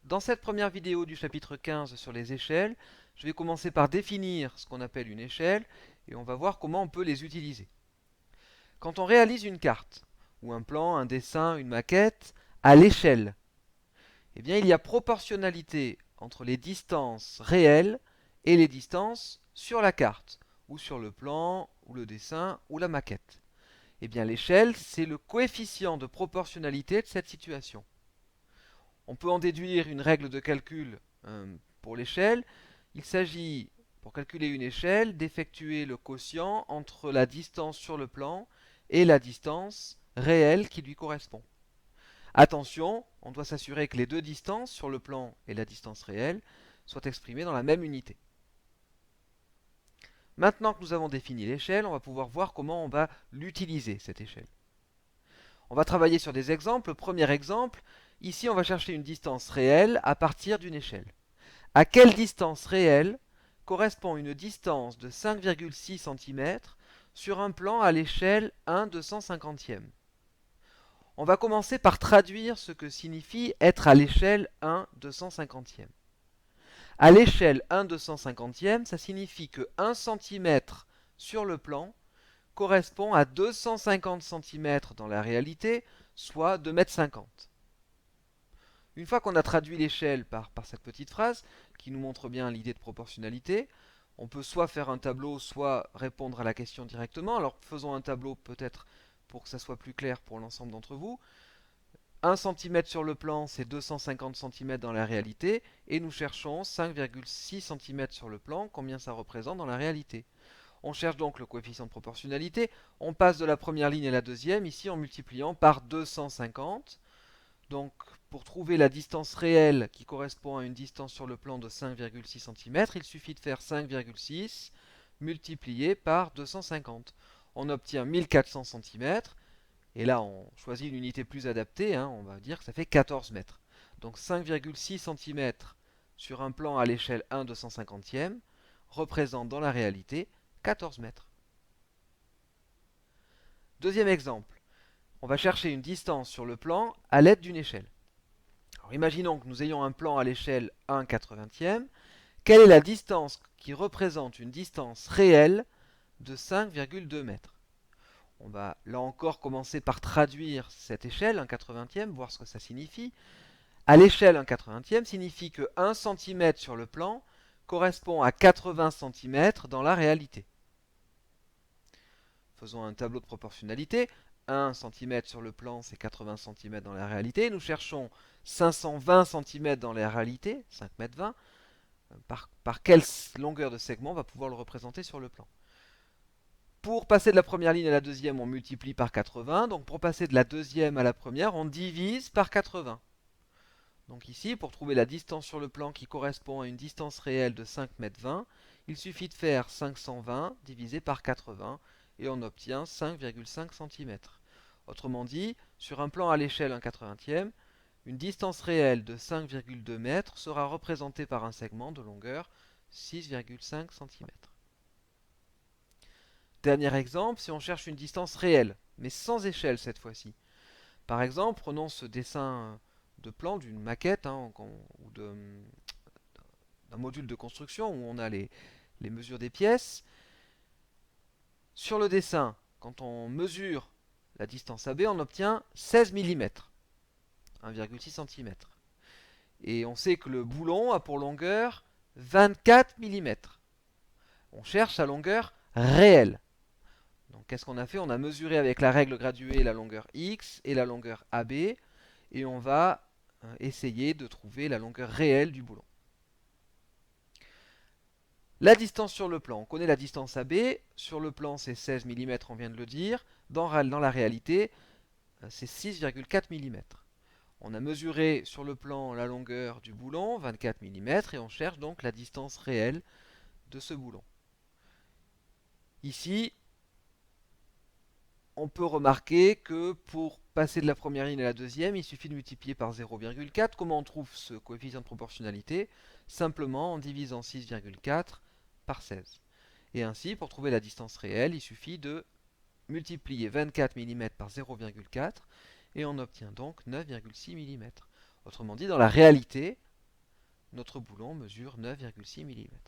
Dans cette première vidéo du chapitre 15 sur les échelles, je vais commencer par définir ce qu'on appelle une échelle et on va voir comment on peut les utiliser. Quand on réalise une carte, ou un plan, un dessin, une maquette, à l'échelle, eh bien il y a proportionnalité entre les distances réelles et les distances sur la carte, ou sur le plan, ou le dessin, ou la maquette. Eh bien l'échelle, c'est le coefficient de proportionnalité de cette situation. On peut en déduire une règle de calcul pour l'échelle. Il s'agit, pour calculer une échelle, d'effectuer le quotient entre la distance sur le plan et la distance réelle qui lui correspond. Attention, on doit s'assurer que les deux distances, sur le plan et la distance réelle, soient exprimées dans la même unité. Maintenant que nous avons défini l'échelle, on va pouvoir voir comment on va l'utiliser, cette échelle. On va travailler sur des exemples. Premier exemple, ici on va chercher une distance réelle à partir d'une échelle. À quelle distance réelle correspond une distance de 5,6 cm sur un plan à l'échelle 1/250e? On va commencer par traduire ce que signifie être à l'échelle 1/250e. À l'échelle 1/250e, ça signifie que 1 cm sur le plan correspond à 250 cm dans la réalité, soit 2,50 m. Une fois qu'on a traduit l'échelle par cette petite phrase, qui nous montre bien l'idée de proportionnalité, on peut soit faire un tableau, soit répondre à la question directement. Alors faisons un tableau peut-être pour que ça soit plus clair pour l'ensemble d'entre vous. 1 cm sur le plan, c'est 250 cm dans la réalité, et nous cherchons 5,6 cm sur le plan, combien ça représente dans la réalité. On cherche donc le coefficient de proportionnalité, on passe de la première ligne à la deuxième, ici en multipliant par 250. Donc, pour trouver la distance réelle qui correspond à une distance sur le plan de 5,6 cm, il suffit de faire 5,6 multiplié par 250. On obtient 1400 cm, et là on choisit une unité plus adaptée, on va dire que ça fait 14 mètres. Donc 5,6 cm sur un plan à l'échelle 1/250e représente dans la réalité 14 mètres. Deuxième exemple, on va chercher une distance sur le plan à l'aide d'une échelle. Alors imaginons que nous ayons un plan à l'échelle 1/80e. Quelle est la distance qui représente une distance réelle de 5,2 mètres? On va là encore commencer par traduire cette échelle 1/80e, voir ce que ça signifie. À l'échelle 1/80e signifie que 1 cm sur le plan correspond à 80 cm dans la réalité. Faisons un tableau de proportionnalité. 1 cm sur le plan, c'est 80 cm dans la réalité. Nous cherchons 520 cm dans la réalité, 5,20 m. Par quelle longueur de segment on va pouvoir le représenter sur le plan? Pour passer de la première ligne à la deuxième, on multiplie par 80. Donc pour passer de la deuxième à la première, on divise par 80. Donc ici, pour trouver la distance sur le plan qui correspond à une distance réelle de 5,20 m, il suffit de faire 520 divisé par 80 et on obtient 5,5 cm. Autrement dit, sur un plan à l'échelle 1/80e, une distance réelle de 5,2 m sera représentée par un segment de longueur 6,5 cm. Dernier exemple, si on cherche une distance réelle, mais sans échelle cette fois-ci. Par exemple, prenons ce dessin de plan d'une maquette ou d'un module de construction où on a les mesures des pièces. Sur le dessin, quand on mesure la distance AB, on obtient 16 mm, 1,6 cm. Et on sait que le boulon a pour longueur 24 mm. On cherche sa longueur réelle. Donc qu'est-ce qu'on a fait? On a mesuré avec la règle graduée la longueur X et la longueur AB, et on va essayer de trouver la longueur réelle du boulon. La distance sur le plan, on connaît la distance AB, sur le plan c'est 16 mm, on vient de le dire, dans la réalité c'est 6,4 mm. On a mesuré sur le plan la longueur du boulon, 24 mm, et on cherche donc la distance réelle de ce boulon. Ici, on peut remarquer que pour passer de la première ligne à la deuxième, il suffit de multiplier par 0,4. Comment on trouve ce coefficient de proportionnalité? Simplement en divisant 6,4 par 16. Et ainsi, pour trouver la distance réelle, il suffit de multiplier 24 mm par 0,4 et on obtient donc 9,6 mm. Autrement dit, dans la réalité, notre boulon mesure 9,6 mm.